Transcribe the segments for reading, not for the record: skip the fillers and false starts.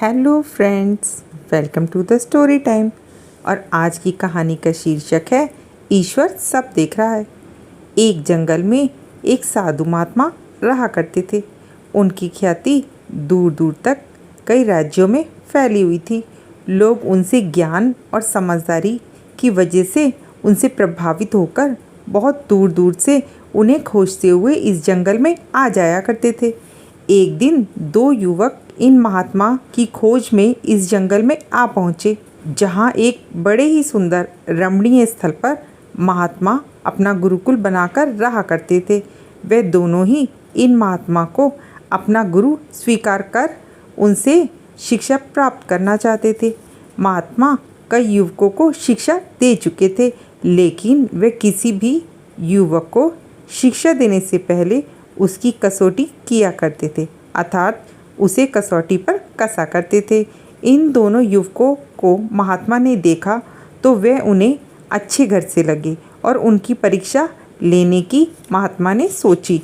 Hello friends, welcome to the story time. और आज की कहानी का शीर्षक है ईश्वर सब देख रहा है। एक जंगल में एक साधु महात्मा रहा करते थे। उनकी ख्याति दूर दूर तक कई राज्यों में फैली हुई थी। लोग उनसे ज्ञान और समझदारी की वजह से उनसे प्रभावित होकर बहुत दूर दूर से उन्हें खोजते हुए इस जंगल में आ जाया करते थे। एक दिन दो युवक इन महात्मा की खोज में इस जंगल में आ पहुँचे, जहाँ एक बड़े ही सुंदर रमणीय स्थल पर महात्मा अपना गुरुकुल बनाकर रहा करते थे। वे दोनों ही इन महात्मा को अपना गुरु स्वीकार कर उनसे शिक्षा प्राप्त करना चाहते थे। महात्मा कई युवकों को शिक्षा दे चुके थे, लेकिन वे किसी भी युवक को शिक्षा देने से पहले उसकी कसौटी किया करते थे, अर्थात उसे कसौटी पर कसा करते थे। इन दोनों युवकों को महात्मा ने देखा तो वे उन्हें अच्छे घर से लगे और उनकी परीक्षा लेने की महात्मा ने सोची।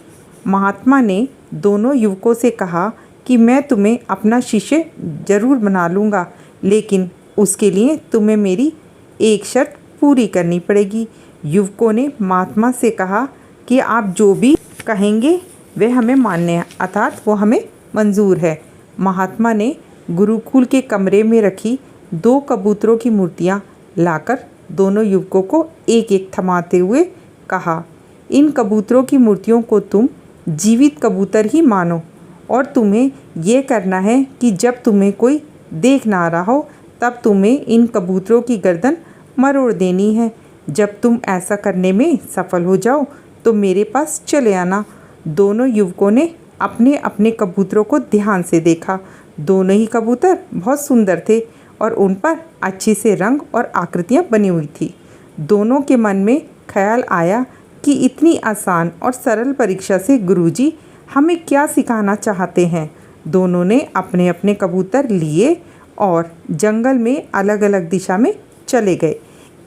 महात्मा ने दोनों युवकों से कहा कि मैं तुम्हें अपना शिष्य जरूर बना लूँगा, लेकिन उसके लिए तुम्हें मेरी एक शर्त पूरी करनी पड़ेगी। युवकों ने महात्मा से कहा कि आप जो भी कहेंगे वे हमें मान्य है, अर्थात वो हमें मंजूर है। महात्मा ने गुरुकुल के कमरे में रखी दो कबूतरों की मूर्तियाँ लाकर दोनों युवकों को एक एक थमाते हुए कहा, इन कबूतरों की मूर्तियों को तुम जीवित कबूतर ही मानो और तुम्हें ये करना है कि जब तुम्हें कोई देख ना रहा हो तब तुम्हें इन कबूतरों की गर्दन मरोड़ देनी है। जब तुम ऐसा करने में सफल हो जाओ तो मेरे पास चले आना। दोनों युवकों ने अपने अपने कबूतरों को ध्यान से देखा। दोनों ही कबूतर बहुत सुंदर थे और उन पर अच्छे से रंग और आकृतियाँ बनी हुई थी। दोनों के मन में ख्याल आया कि इतनी आसान और सरल परीक्षा से गुरुजी हमें क्या सिखाना चाहते हैं। दोनों ने अपने अपने कबूतर लिए और जंगल में अलग अलग दिशा में चले गए।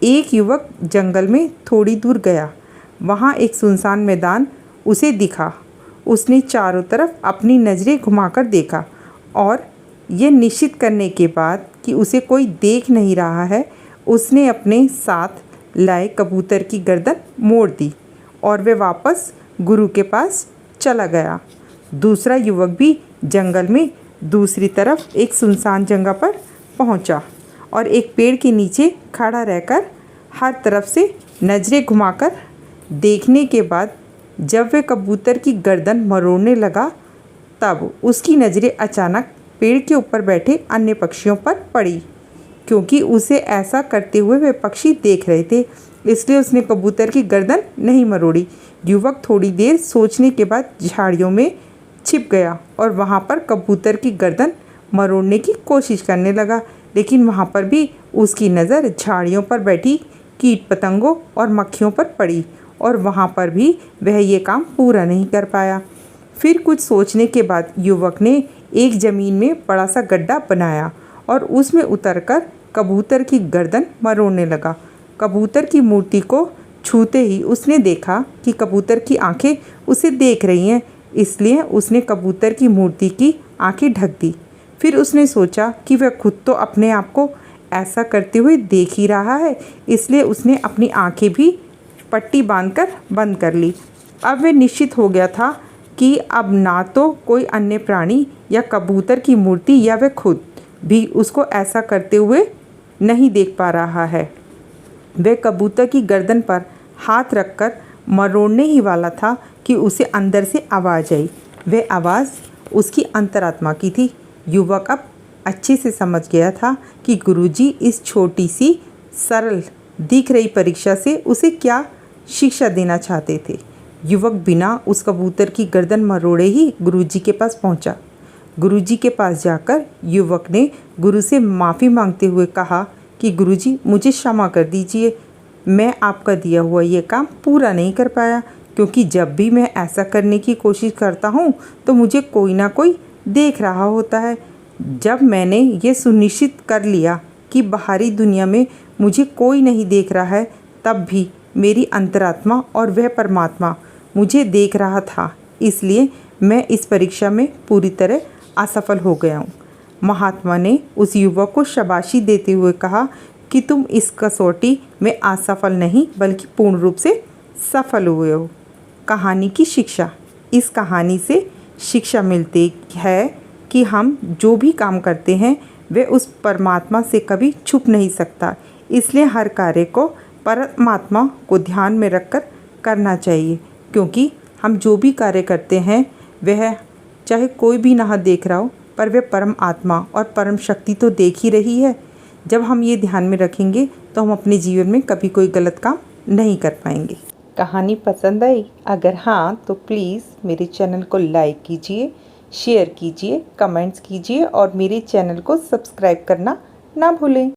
एक युवक जंगल में थोड़ी दूर गया। वहाँ एक सुनसान मैदान उसे दिखा। उसने चारों तरफ अपनी नज़रें घुमाकर देखा और ये निश्चित करने के बाद कि उसे कोई देख नहीं रहा है, उसने अपने साथ लाए कबूतर की गर्दन मोड़ दी और वे वापस गुरु के पास चला गया। दूसरा युवक भी जंगल में दूसरी तरफ एक सुनसान जगह पर पहुंचा और एक पेड़ के नीचे खड़ा रहकर हर तरफ से नज़रें घुमाकर देखने के बाद जब वे कबूतर की गर्दन मरोड़ने लगा तब उसकी नज़रें अचानक पेड़ के ऊपर बैठे अन्य पक्षियों पर पड़ी। क्योंकि उसे ऐसा करते हुए वे पक्षी देख रहे थे, इसलिए उसने कबूतर की गर्दन नहीं मरोड़ी। युवक थोड़ी देर सोचने के बाद झाड़ियों में छिप गया और वहाँ पर कबूतर की गर्दन मरोड़ने की कोशिश करने लगा, लेकिन वहाँ पर भी उसकी नज़र झाड़ियों पर बैठी कीट पतंगों और मक्खियों पर पड़ी और वहाँ पर भी वह ये काम पूरा नहीं कर पाया। फिर कुछ सोचने के बाद युवक ने एक ज़मीन में बड़ा सा गड्ढा बनाया और उसमें उतरकर कबूतर की गर्दन मरोड़ने लगा। कबूतर की मूर्ति को छूते ही उसने देखा कि कबूतर की आंखें उसे देख रही हैं, इसलिए उसने कबूतर की मूर्ति की आंखें ढक दी। फिर उसने सोचा कि वह खुद तो अपने आप को ऐसा करते हुए देख ही रहा है, इसलिए उसने अपनी आंखें भी पट्टी बांधकर बंद कर ली। अब वह निश्चित हो गया था कि अब ना तो कोई अन्य प्राणी या कबूतर की मूर्ति या वह खुद भी उसको ऐसा करते हुए नहीं देख पा रहा है। वह कबूतर की गर्दन पर हाथ रखकर मरोड़ने ही वाला था कि उसे अंदर से आवाज़ आई। वह आवाज़ उसकी अंतरात्मा की थी। युवक अब अच्छे से समझ गया था कि गुरुजी इस छोटी सी सरल दिख रही परीक्षा से उसे क्या शिक्षा देना चाहते थे। युवक बिना उस कबूतर की गर्दन मरोड़े ही गुरुजी के पास पहुंचा। गुरुजी के पास जाकर युवक ने गुरु से माफ़ी मांगते हुए कहा कि गुरुजी मुझे क्षमा कर दीजिए, मैं आपका दिया हुआ ये काम पूरा नहीं कर पाया, क्योंकि जब भी मैं ऐसा करने की कोशिश करता हूँ तो मुझे कोई ना कोई देख रहा होता है। जब मैंने ये सुनिश्चित कर लिया कि बाहरी दुनिया में मुझे कोई नहीं देख रहा है, तब भी मेरी अंतरात्मा और वह परमात्मा मुझे देख रहा था, इसलिए मैं इस परीक्षा में पूरी तरह असफल हो गया हूँ। महात्मा ने उस युवक को शाबाशी देते हुए कहा कि तुम इस कसौटी में असफल नहीं बल्कि पूर्ण रूप से सफल हुए हो। कहानी की शिक्षा। इस कहानी से शिक्षा मिलती है कि हम जो भी काम करते हैं वे उस परमात्मा से कभी छुप नहीं सकता, इसलिए हर कार्य को परमात्मा को ध्यान में रखकर करना चाहिए, क्योंकि हम जो भी कार्य करते हैं वह चाहे कोई भी ना देख रहा हो पर वह परम आत्मा और परम शक्ति तो देख ही रही है। जब हम ये ध्यान में रखेंगे तो हम अपने जीवन में कभी कोई गलत काम नहीं कर पाएंगे। कहानी पसंद आई? अगर हाँ तो प्लीज़ मेरे चैनल को लाइक कीजिए, शेयर कीजिए, कमेंट्स कीजिए और मेरे चैनल को सब्सक्राइब करना ना भूलें।